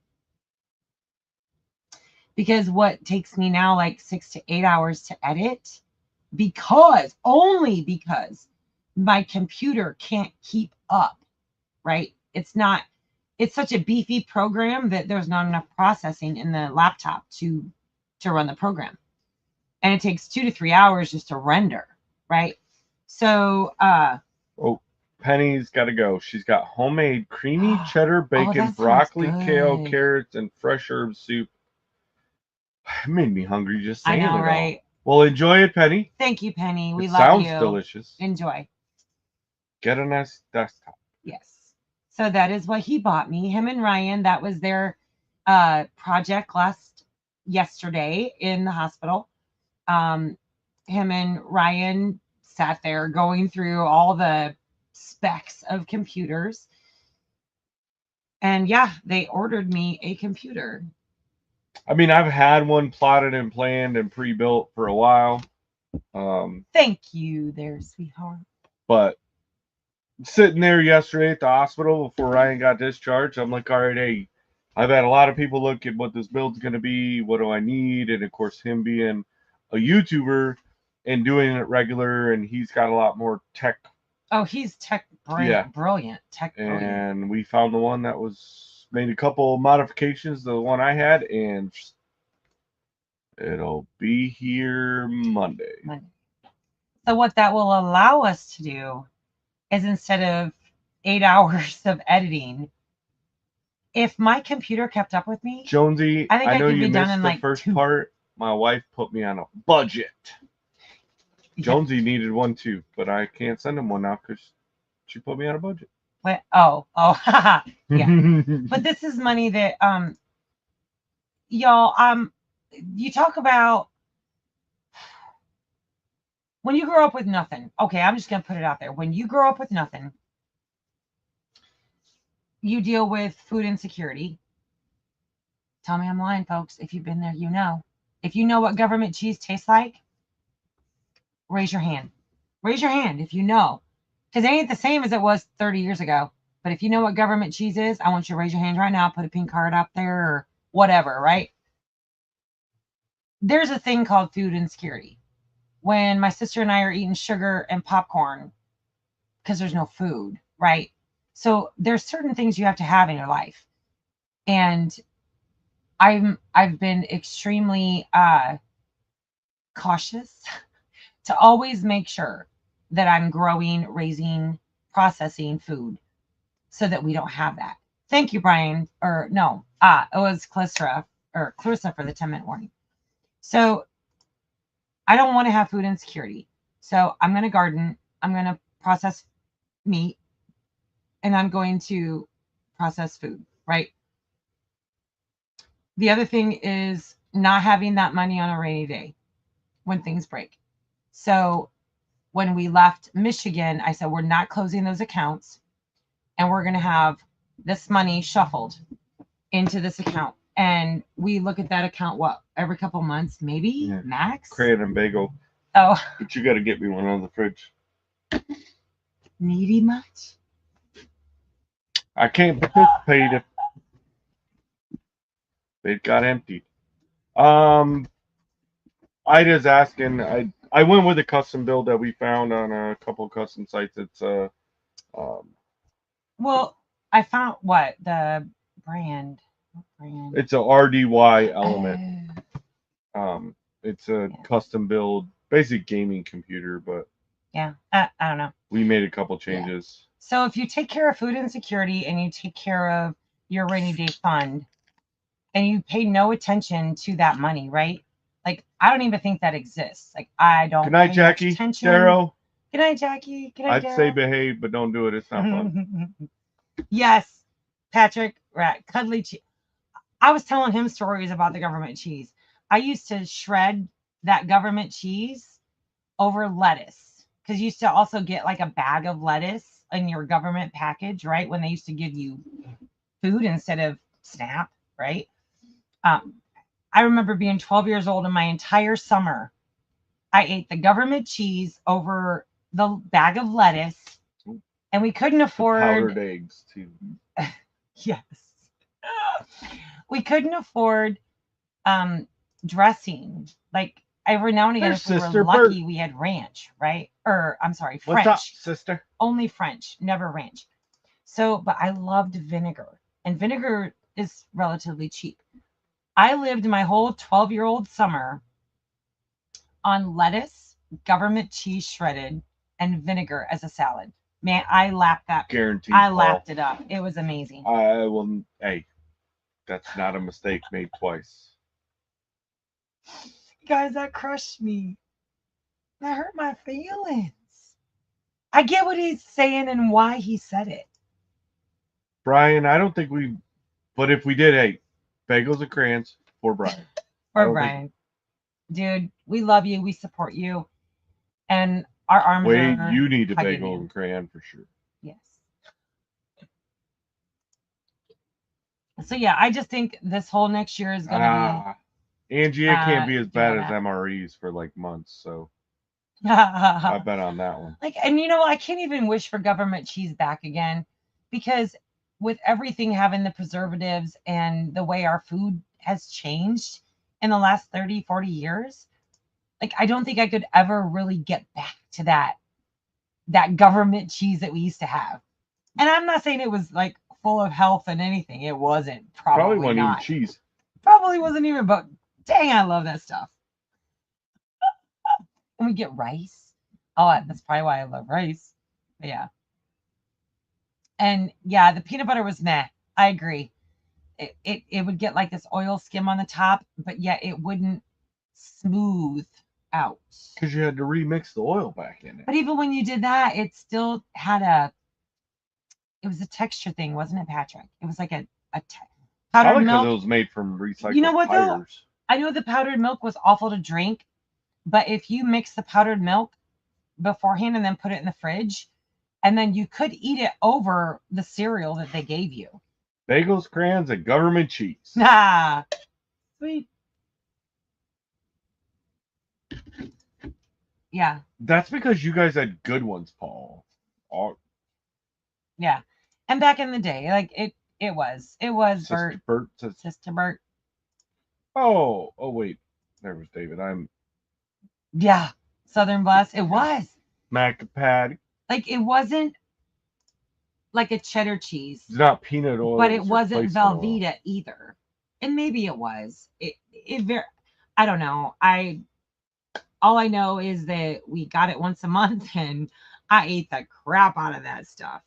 A: Because what takes me now like 6 to 8 hours to edit, only because my computer can't keep up, right? It's such a beefy program that there's not enough processing in the laptop to run the program. And it takes 2 to 3 hours just to render, right? So
B: Penny's got to go. She's got homemade creamy cheddar bacon, broccoli, kale, carrots, and fresh herb soup. It made me hungry just saying it. I know, right? Well, enjoy it, Penny.
A: Thank you, Penny. We love you.
B: Sounds delicious.
A: Enjoy.
B: Get a nice desktop.
A: Yes. So that is what he bought me. Him and Ryan, that was their project yesterday in the hospital. Him and Ryan sat there going through all the specs of computers. And yeah, they ordered me a computer.
B: I mean, I've had one plotted and planned and pre-built for a while.
A: Thank you there, sweetheart.
B: But sitting there yesterday at the hospital before Ryan got discharged, I'm like, all right, hey, I've had a lot of people look at what this build's going to be. What do I need? And of course, him being a YouTuber and doing it regular, and he's got a lot more tech.
A: Oh, he's tech brilliant. Tech brilliant.
B: And we found the one that made a couple modifications to the one I had, and it'll be here Monday.
A: So what that will allow us to do is, instead of 8 hours of editing, if my computer kept up with me,
B: Jonesy, I think I know you missed the first part. My wife put me on a budget. Jonesy needed one too, but I can't send him one now because she put me on a budget.
A: What? Oh, yeah. But this is money that y'all, you talk about when you grow up with nothing. Okay, I'm just gonna put it out there. When you grow up with nothing, you deal with food insecurity. Tell me I'm lying, folks. If you've been there, you know. If you know what government cheese tastes like, raise your hand. Raise your hand if you know. Because it ain't the same as it was 30 years ago. But if you know what government cheese is, I want you to raise your hand right now, put a pink card up there or whatever, right? There's a thing called food insecurity. When my sister and I are eating sugar and popcorn because there's no food, right? So there's certain things you have to have in your life. And I've been extremely cautious to always make sure that I'm growing, raising, processing food so that we don't have that. Thank you, Brian. Or no, it was Clarissa for the 10-minute warning. So I don't want to have food insecurity. So I'm going to garden. I'm going to process meat, and I'm going to process food, right? The other thing is not having that money on a rainy day when things break. So when we left Michigan, I said, we're not closing those accounts, and we're going to have this money shuffled into this account. And we look at that account, what, every couple months, maybe max?
B: Crayon and bagel.
A: Oh.
B: But you got to get me one on the fridge.
A: Needy much?
B: I can't participate if it got emptied. Ida's asking. I went with a custom build that we found on a couple custom sites. It's
A: well, I found what the brand. What brand?
B: It's a RDY element. It's a custom build, basic gaming computer, but
A: yeah, I don't know.
B: We made a couple changes.
A: Yeah. So if you take care of food insecurity and you take care of your rainy day fund, and you pay no attention to that money, right? Like, I don't even think that exists. Like, I don't.
B: Good night, Jackie. Daryl.
A: Good night, Jackie. Good night,
B: I'd say behave, but don't do it. It's not fun.
A: Yes, Patrick. Right, cuddly cheese. I was telling him stories about the government cheese. I used to shred that government cheese over lettuce, because you used to also get like a bag of lettuce in your government package, right? When they used to give you food instead of SNAP, right? I remember being 12 years old, and my entire summer, I ate the government cheese over the bag of lettuce, and we couldn't afford
B: powdered eggs too.
A: Yes, we couldn't afford dressing. Like, every now and again, if we were lucky, we had ranch, right? Or I'm sorry, French.
B: What's up, sister?
A: Only French, never ranch. So, but I loved vinegar, and vinegar is relatively cheap. I lived my whole 12-year-old summer on lettuce, government cheese shredded, and vinegar as a salad. Man, I lapped that.
B: Guaranteed.
A: I lapped it up. It was amazing.
B: I will. Hey, that's not a mistake made twice.
A: Guys, that crushed me. That hurt my feelings. I get what he's saying and why he said it.
B: Brian, I don't think we. But if we did, hey. Bagels and crayons for Brian.
A: For Brian. Dude, we love you. We support you. And our arms are
B: you need a bagel and crayon for sure.
A: Yes. So, yeah, I just think this whole next year is going to
B: be... Angie, it can't be as bad as MREs for like months, so... I bet on that one.
A: Like, and you know, I can't even wish for government cheese back again, because... with everything having the preservatives and the way our food has changed in the last 30, 40 years, like, I don't think I could ever really get back to that government cheese that we used to have. And I'm not saying it was like full of health and anything. It wasn't. Probably
B: wasn't
A: not.
B: Even cheese.
A: Probably wasn't even, but dang, I love that stuff. And we get rice. Oh, that's probably why I love rice. But yeah. And yeah, the peanut butter was meh. I agree. It would get like this oil skim on the top, but yet it wouldn't smooth out.
B: Because you had to remix the oil back in it.
A: But even when you did that, it still had it was a texture thing, wasn't it, Patrick? It was like a powdered milk.
B: It was made from recycled
A: You know what,
B: tires.
A: though? I know the powdered milk was awful to drink, but if you mix the powdered milk beforehand and then put it in the fridge, and then you could eat it over the cereal that they gave you.
B: Bagels, crayons, and government cheese.
A: Ah, sweet. Yeah.
B: That's because you guys had good ones, Paul.
A: Yeah. And back in the day, like it was
B: Sister
A: Bert. Sister Bert.
B: Oh, wait. There was David.
A: Yeah. Southern Blast. It was.
B: Mac Patty.
A: Like, it wasn't like a cheddar cheese.
B: It's not peanut oil.
A: But it wasn't Velveeta either. And maybe it was. I don't know. All I know is that we got it once a month, and I ate the crap out of that stuff.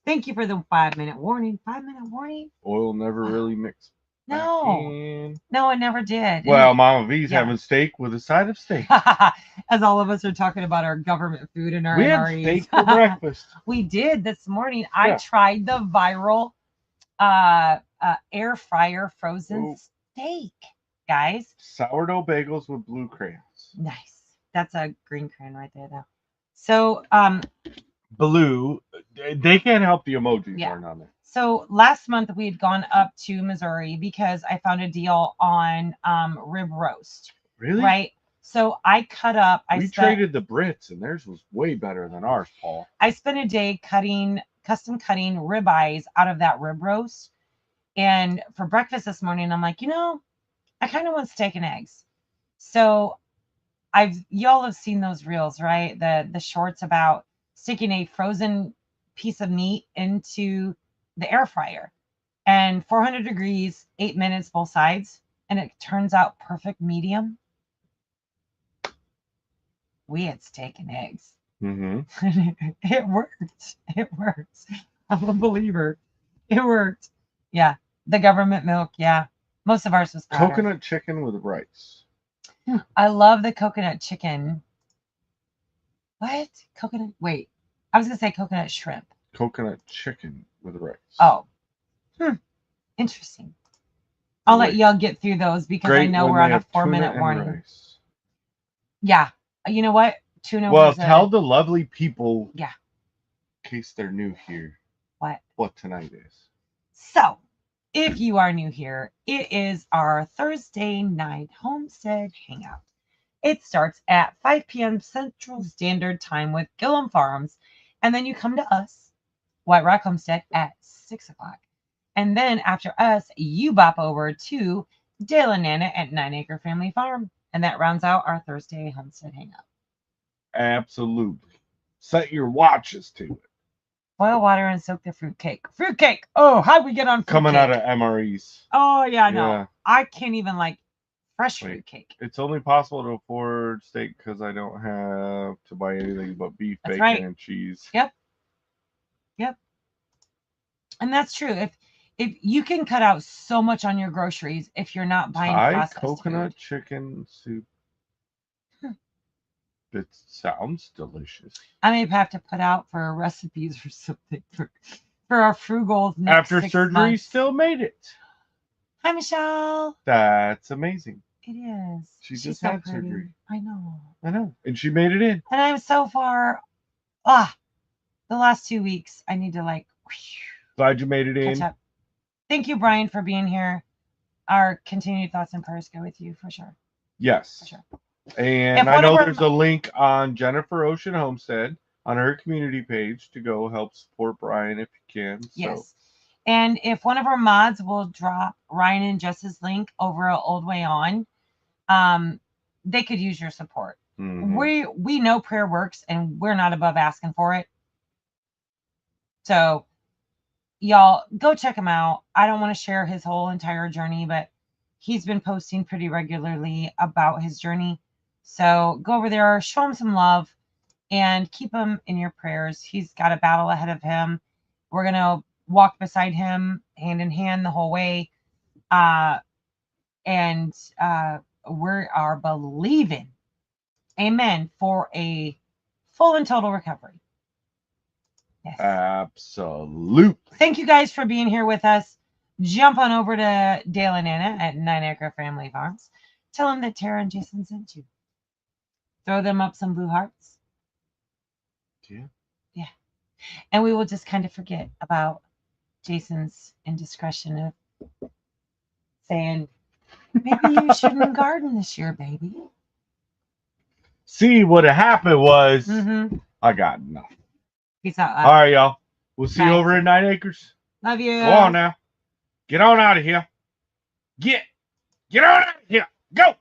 A: Thank you for the 5-minute warning. 5-minute warning?
B: Oil never really mixed
A: No, no, it never did.
B: Well, Mama V's having steak with a side of steak.
A: As all of us are talking about our government food and our
B: We had
A: NREs.
B: steak for breakfast.
A: We did this morning. I tried the viral air fryer frozen steak, guys.
B: Sourdough bagels with blue crayons.
A: Nice. That's a green crayon right there, though. So,
B: blue. They can't help the emojis aren't on there.
A: So last month we had gone up to Missouri because I found a deal on rib roast.
B: Really?
A: Right. So I cut up.
B: We traded the Brits, and theirs was way better than ours, Paul.
A: I spent a day custom cutting ribeyes out of that rib roast. And for breakfast this morning, I'm like, I kind of want steak and eggs. So y'all have seen those reels, right? The shorts about sticking a frozen piece of meat into the air fryer and 400 degrees, 8 minutes, both sides. And it turns out perfect medium. We had steak and eggs.
B: Mm-hmm.
A: It worked. It worked. I'm a believer. It worked. Yeah. The government milk. Yeah. Most of ours was powder.
B: Coconut chicken with rice.
A: I love the coconut chicken. What? Coconut? Wait. I was going to say coconut shrimp.
B: Coconut chicken with rice.
A: Oh. Interesting. I'll let y'all get through those because I know we're on a 4-minute warning.
B: Rice.
A: Yeah. You know what? Tuna.
B: Well, tell the lovely people.
A: Yeah.
B: In case they're new here.
A: What
B: tonight is.
A: So, if you are new here, it is our Thursday night Homestead Hangout. It starts at 5 p.m. Central Standard Time with Gillum Farms. And then you come to us, White Rock Homestead, at 6 o'clock. And then after us, you bop over to Dale and Nana at 9 Acre Family Farm. And that rounds out our Thursday Homestead Hangout.
B: Absolutely. Set your watches to it.
A: Boil water and soak the fruitcake. Fruitcake! Oh, how'd we get on fruitcake?
B: Coming out of MREs.
A: Oh, yeah, no. Yeah. I can't even like fresh fruitcake.
B: It's only possible to afford steak because I don't have to buy anything but beef, bacon, and cheese.
A: Yep. And that's true. If you can cut out so much on your groceries if you're not buying processed
B: coconut
A: food.
B: Chicken soup. It sounds delicious.
A: I may have to put out for recipes or something for our frugals next
B: After
A: 6
B: surgery,
A: months.
B: still made it.
A: Hi, Michelle.
B: That's amazing.
A: It is.
B: She's just so had pretty. Surgery.
A: I know.
B: And she made it in.
A: And I'm so far. The last 2 weeks, I need to
B: Glad you made it in.
A: Up. Thank you, Brian, for being here. Our continued thoughts and prayers go with you for sure.
B: Yes.
A: For sure.
B: And I know there's a link on Jennifer Ocean Homestead on her community page to go help support Brian if you can.
A: Yes. And if one of our mods will drop Ryan and Jess's link over at Old Way On, they could use your support. Mm-hmm. We know prayer works and we're not above asking for it. So y'all go check him out. I don't want to share his whole entire journey, but he's been posting pretty regularly about his journey. So go over there, show him some love, and keep him in your prayers. He's got a battle ahead of him. We're going to walk beside him hand in hand the whole way. And we are believing, amen, for a full and total recovery. Yes.
B: Absolutely.
A: Thank you guys for being here with us. Jump on over to Dale and Anna at 9 Acre Family Farms. Tell them that Tara and Jason sent you. Throw them up some blue hearts.
B: Yeah.
A: And we will just kind of forget about Jason's indiscretion of saying, maybe you shouldn't garden this year, baby.
B: See, what happened was I got nothing.
A: Peace out.
B: All right, y'all. We'll see you over at 9 Acres.
A: Love you.
B: Go on now. Get on out of here. Get on out of here. Go.